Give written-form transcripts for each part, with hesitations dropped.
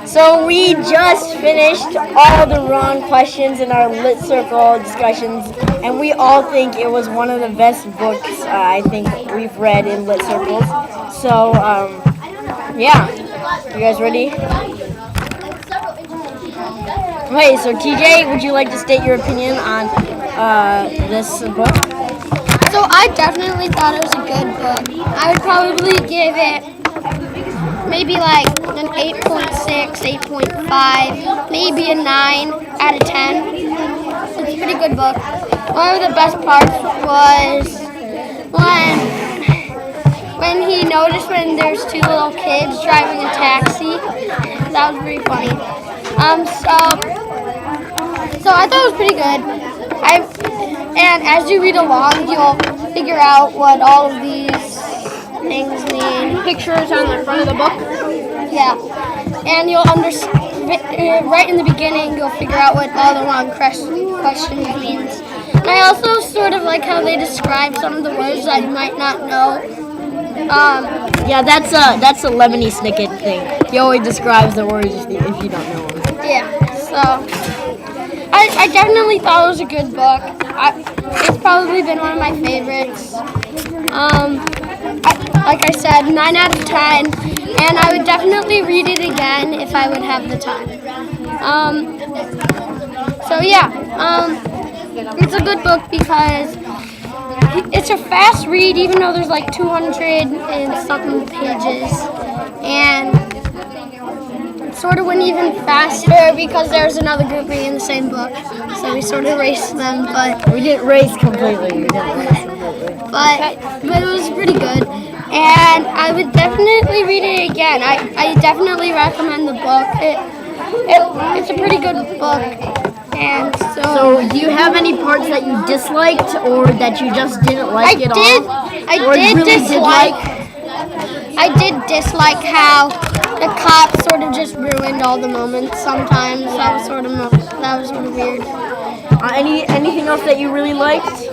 So we just finished all the wrong questions in our lit circle discussions, and we all think it was one of the best books I think we've read in lit circles. So yeah, you guys ready? Okay, so TJ, would you like to state your opinion on this book? So I definitely thought it was a good book. I would probably give it maybe like an 8.6, 8.5, maybe a 9 out of 10. It's a pretty good book. One of the best parts was when he noticed when there's two little kids driving a taxi. That was pretty funny. So I thought it was pretty good. And as you read along, you'll figure out what all of these things mean. Pictures on the front of the book. Yeah, and you'll understand right in the beginning. You'll figure out what all the wrong questions means. And I also sort of like how they describe some of the words that you might not know. Yeah, that's a Lemony Snicket thing. He always describes the words if you don't know them. Yeah, so I definitely thought it was a good book. It's probably been one of my favorites. Like I said, 9 out of 10, and I would definitely read it again if I would have the time. It's a good book because it's a fast read, even though there's like 200 and something pages, and it sort of went even faster because there's another group reading the same book, so we sort of raced them, but we didn't race completely. But it was pretty good, and I would definitely read it again. I definitely recommend the book. It's a pretty good book. And so do you have any parts that you disliked or that you just didn't like at all? I did dislike how the cops sort of just ruined all the moments sometimes. That was sort of weird. Anything else that you really liked?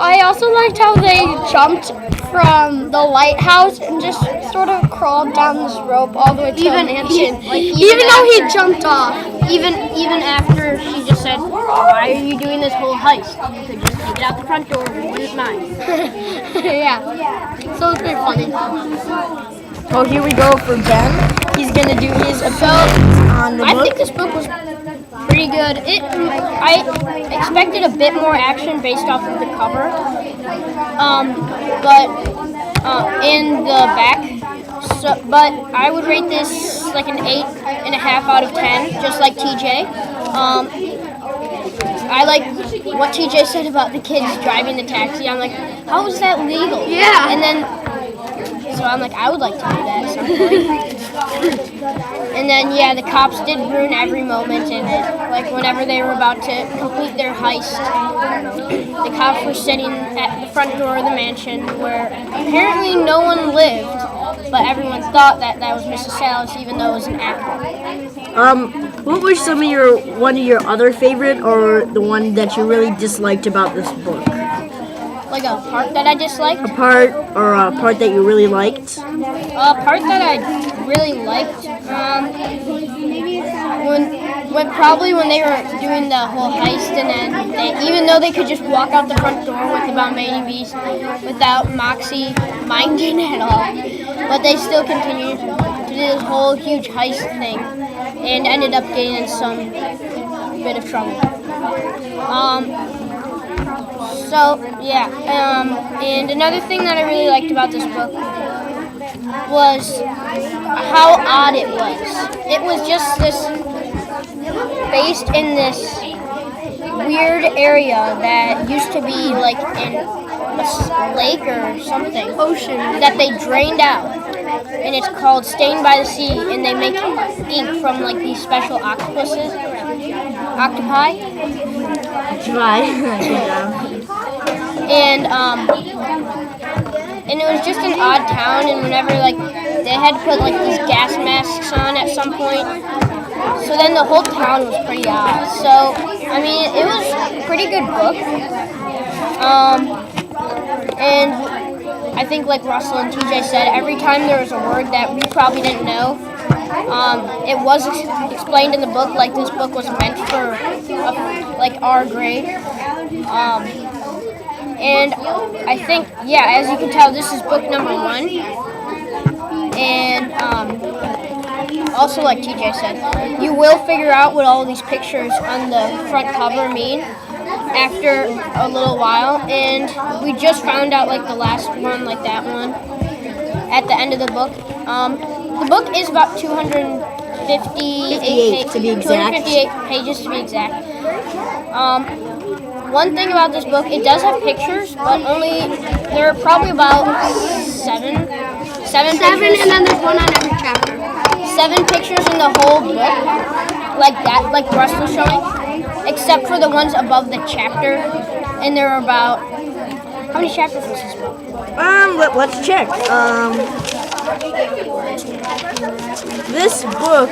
I also liked how they jumped from the lighthouse and just sort of crawled down this rope all the way to the mansion. Even though he jumped off. Even after she just said, "Why are you doing this whole heist? You could just take it out the front door. We wouldn't mind." Yeah. So it's pretty funny. Oh, here we go for Ben. He's gonna do his opinion on the book. I think this book was pretty good. I expected a bit more action based off of the cover, but in the back. But I would rate this like an 8.5 out of 10, just like TJ. I like what TJ said about the kids driving the taxi. I'm like, how is that legal? Yeah. And then, so I'm like, I would like to do that at some point. And then, yeah, the cops did ruin every moment in it. Like, whenever they were about to complete their heist, the cops were sitting at the front door of the mansion where apparently no one lived, but everyone thought that was Mrs. Salas, even though it was an actor. What was one of your other favorite, or the one that you really disliked about this book? Like a part that I disliked? A part that you really liked? A part that I really liked, when they were doing the whole heist, and then even though they could just walk out the front door with the Bombay Beast without Moxie minding at all, but they still continued to do this whole huge heist thing and ended up getting in some bit of trouble. And another thing that I really liked about this book was how odd it was. It was just based in this weird area that used to be like in a lake or something, ocean, that they drained out. And it's called Stained by the Sea, and they make ink from like these special octopi. And it was just an odd town, and whenever like they had to put like these gas masks on at some point, so then the whole town was pretty odd. So I mean, it was a pretty good book. And I think like Russell and TJ said, every time there was a word that we probably didn't know, It was explained in the book like this book was meant for like our grade. And I think, yeah, as you can tell, this is book number 1. And also, like TJ said, you will figure out what all these pictures on the front cover mean after a little while. And we just found out like the last one, like that one, at the end of the book. The book is about 258 to be exact. 258 pages to be exact. One thing about this book, it does have pictures, but there are probably about seven pictures. And then there's one on every chapter. 7 pictures in the whole book, like that, like Russ was showing, except for the ones above the chapter. And there are about, how many chapters was this book? Let's check. This book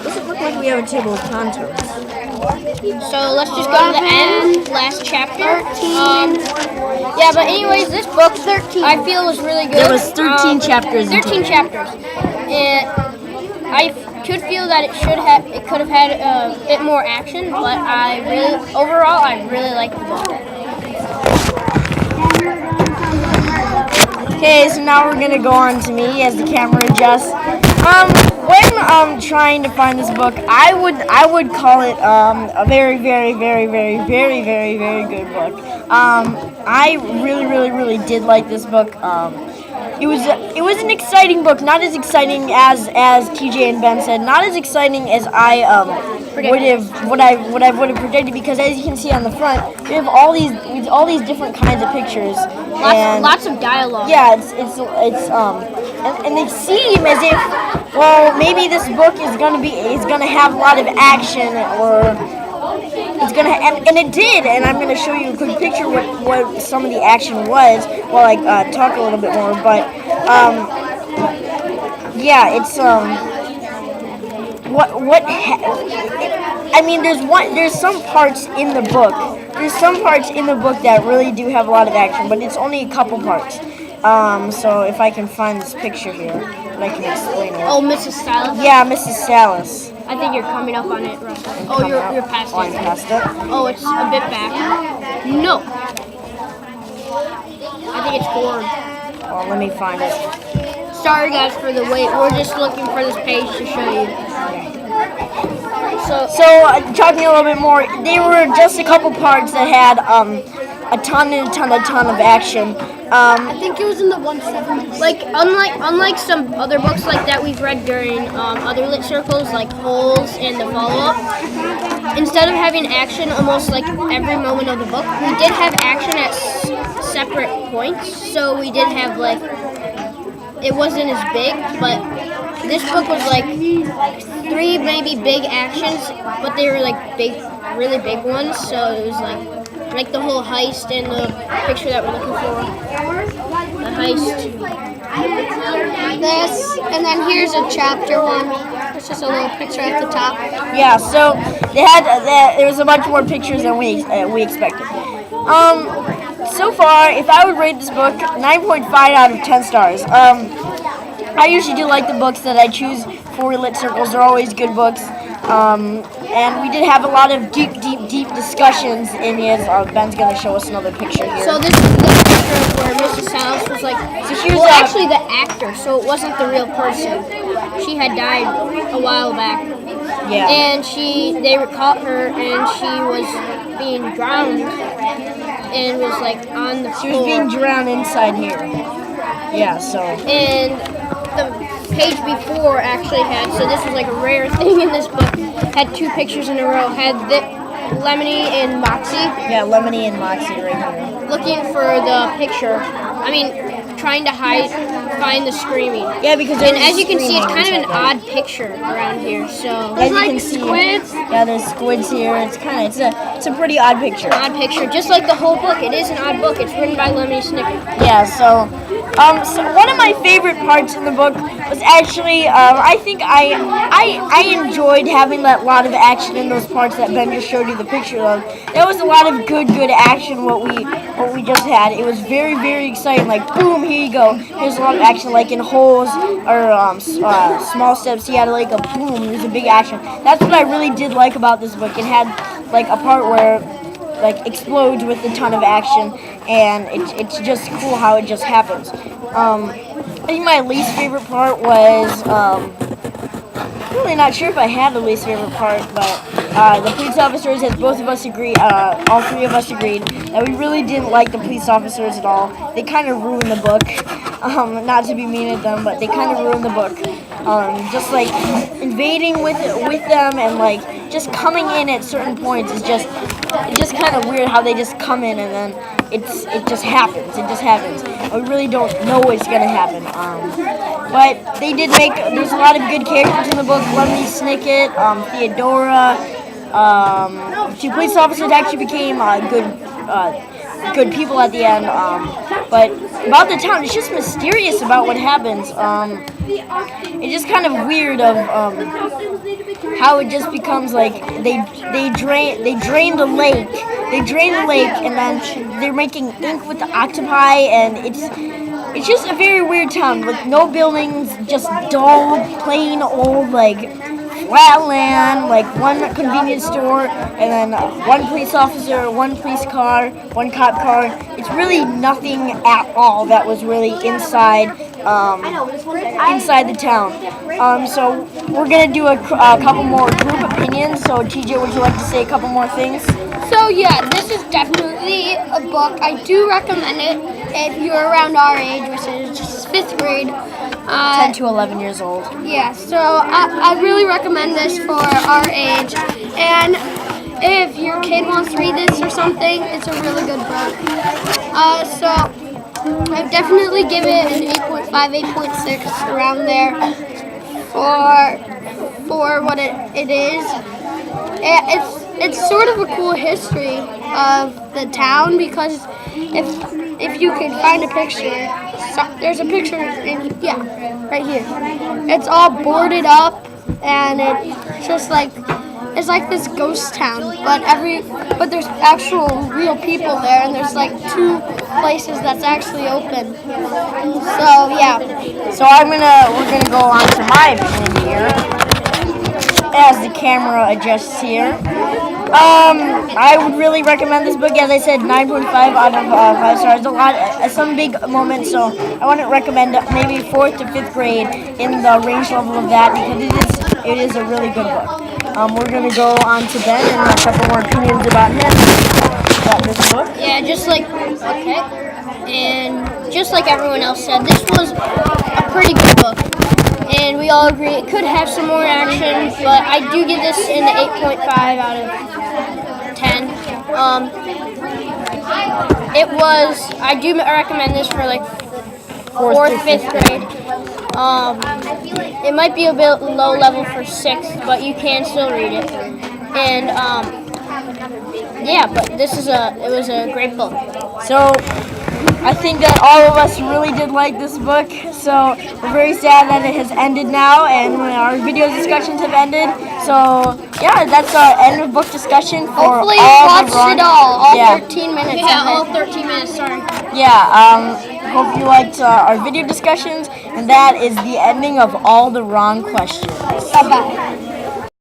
doesn't look like we have a table of contents. So let's just go to the end, last chapter. Yeah, but anyways, this book, 13, I feel is really good. There was 13 chapters. 13 chapters. And I could feel that it could have had a bit more action, but overall, I really like the book. Okay, so now we're gonna go on to me as the camera adjusts. When trying to find this book, I would call it a very, very, very, very, very, very, very good book. I really did like this book. It was an exciting book, not as exciting as TJ and Ben said, not as exciting as I would have predicted, because as you can see on the front, we have all these different kinds of pictures. Lots of dialogue. Yeah, and they seem as if, well, maybe this book is gonna have a lot of action, or it's gonna, and it did. And I'm gonna show you a quick picture what some of the action was while I talk a little bit more. But yeah, it's I mean, there's some parts in the book. There's some parts in the book that really do have a lot of action, but it's only a couple parts. So if I can find this picture here, I can explain it. Oh, Mrs. Salas? Yeah, Mrs. Salas. I think you're coming up on it, Russell. Oh, you're past it. I'm past it. Oh, it's a bit back. No. I think it's forward. Well, let me find it. Sorry, guys, for the wait. We're just looking for this page to show you. So talking a little bit more, they were just a couple parts that had a ton of action. I think it was in the 170s. Like unlike some other books like that we've read during other lit circles, like Holes and the follow-up, instead of having action almost like every moment of the book, we did have action at separate points. So we did have like, it wasn't as big, but this book was like 3 maybe big actions, but they were like really big ones. So it was like the whole heist and the picture that we're looking for. The heist. This, and then here's a chapter 1. It's just a little picture at the top. Yeah, so there was a bunch more pictures than we expected. So far, if I would rate this book, 9.5 out of 10 stars. I usually do like the books that I choose for lit circles. They're always good books. And we did have a lot of deep discussions in it. Ben's going to show us another picture here. So this is the picture of where Mrs. Salas was like, actually the actor, so it wasn't the real person. She had died a while back. Yeah. And they caught her, and she was being drowned, and was like on the floor. She was being drowned inside here. Yeah, so. And the page before actually had, so this was like a rare thing in this book, had 2 pictures in a row, had Lemony and Moxie. Yeah, Lemony and Moxie right here. Looking for the picture. I mean, trying to find the screaming. Yeah, because and as you can see, it's kind of an odd picture around here. So as you can see, squids. Yeah, there's squids here. It's a pretty odd picture. Odd picture, just like the whole book. It is an odd book. It's written by Lemony Snicket. Yeah, so So one of my favorite parts in the book was actually, I think I enjoyed having that lot of action in those parts that Ben just showed you the picture of. There was a lot of good action. What we just had. It was very exciting. Like boom, here you go. Here's a lot of action. Like in holes or small steps, he had like a boom. There's a big action. That's what I really did like about this book. It had like a part where like explodes with a ton of action, and it's just cool how it just happens. I think my least favorite part was really not sure if I had the least favorite part, but the police officers, as both of us agreed, all three of us agreed that we really didn't like the police officers at all. They kind of ruined the book. Not to be mean at them, but they kind of ruined the book. Just like invading with them and like just coming in at certain points is just kind of weird how they just come in and then it just happens. It just happens. We really don't know what's gonna happen. But they did make. There's a lot of good characters in the book. Lemony Snicket, Theodora. Two police officers actually became good people at the end. But about the town, it's just mysterious about what happens. It's just kind of weird of how it just becomes like they drain the lake. They drain the lake and then they're making ink with the octopi, and it's just a very weird town with no buildings, just dull, plain old like flat land, like one convenience store, and then one police officer, one police car, one cop car. It's really nothing at all that was really inside the town. So we're gonna do a couple more group opinions. So TJ, would you like to say a couple more things? So yeah, this is definitely a book. I do recommend it if you're around our age, which is just 5th grade. 10 to 11 years old. Yeah, so I really recommend this for our age. And if your kid wants to read this or something, it's a really good book. So I definitely give it an 8.5, 8.6 around there for what it is. It's sort of a cool history of the town, because if you could find a picture, there's a picture right here. It's all boarded up, and it's just like it's like this ghost town, but there's actual real people there, and there's like 2 places that's actually open. So yeah. So we're gonna go on to my opinion here. As the camera adjusts here, I would really recommend this book. As I said, 9.5 out of 5 stars. Some big moments, so I wouldn't recommend maybe 4th to 5th grade in the range level of that, because it is a really good book. We're gonna go on to Ben and a couple more opinions about this book. Yeah, and just like everyone else said, this was a pretty good book. And we all agree it could have some more action, but I do give this an 8.5 out of 10. I do recommend this for like 4th, 5th grade. It might be a bit low level for 6th, but you can still read it. And but it was a great book. So I think that all of us really did like this book, so we're very sad that it has ended now, and our video discussions have ended. So yeah, that's our end of book discussion for Hopefully all you watched it all 13 minutes. Yeah, all 13 minutes, sorry. Yeah, hope you liked our video discussions, and that is the ending of All the Wrong Questions. Bye-bye.